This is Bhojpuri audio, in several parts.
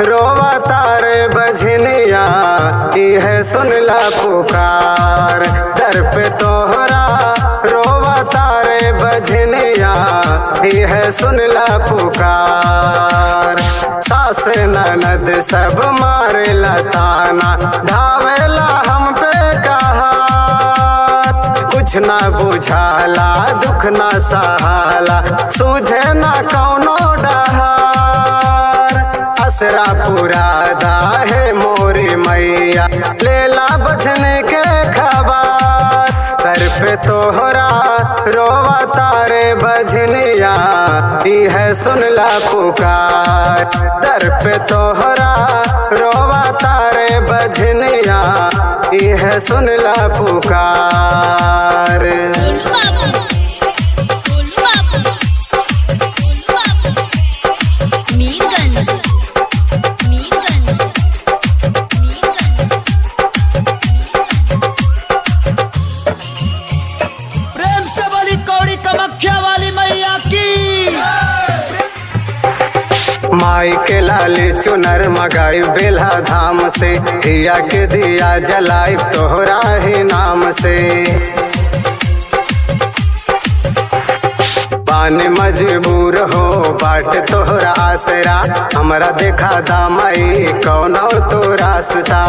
रोवा तारे बजनिया है सुनला पुकार। दर पे तोहरा रोवा तारे बजनिया है सुनला पुकार। सास ननद सब मारे लताना ढावेला हम पे कहा। कुछ ना बुझाला दुख ना सहाला सूझे ना कौनो डहार। असरा पुरादा है मोरी मैया लेला बजने के खबर। दर पे तोहरा रोवा तारे बजनिया है सुनला पुकार। दर पे तोहरा रोवा तारे बजनिया है सुनला पुकार। माई के लाली चुनर मगाई बेला धाम से। हिया के दिया जलाई तोहरा ही नाम से। पानी मजबूर हो बाट तोहरा आसरा। हमरा देखा दामाई कौनो तो रास्ता।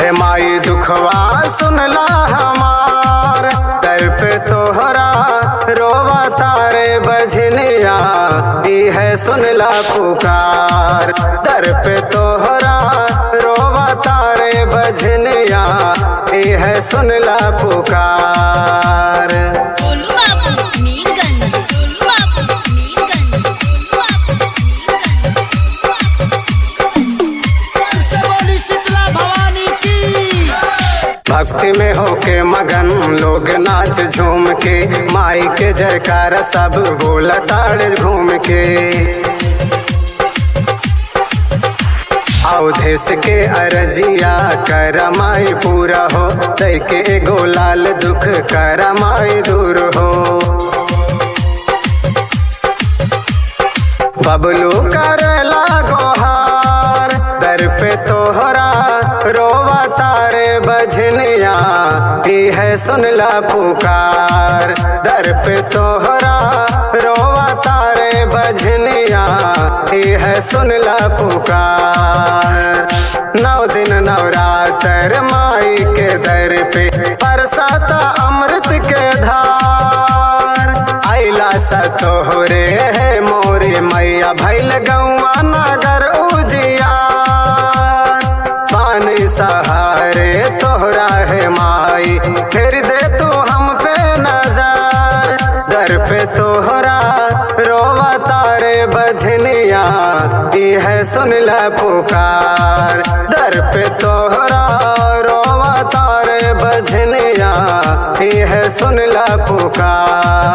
हे माई दुखवा सुनला हमार। दर पे तोहरा रोवा तारे बजनिया है सुनला पुकार। दर पे तोहरा रोवा तारे बजनिया है सुनला पुकार। भक्ति में होके मगन लोग नाच झूम के। माई के जयकार सब बोला ताड़ घूम के। अवधेश के अरजिया कर माई पूरा हो। दई के एगो लाल दुख कर माई दूर हो। बबलू करला गोहार। दर पे तोहरा रोवा तारे बजनिया है सुनला पुकार। दर पे तोहरा रोवा तारे बजनिया है सुनला पुकार। 9 दिन नवरात्र माई के दर पे बरसाता अमृत के धार। आइला सा तोहरे है मोरी मैया भैल गौवा नगर उजिया। पानी सहारे तोहरा है माई फिर दे तू हम पे नजर। दर पे तोहरा रोवा तारे बजनिया है सुनला पुकार। दर पे तोहरा रोवा तारे बजनिया है सुनला पुकार।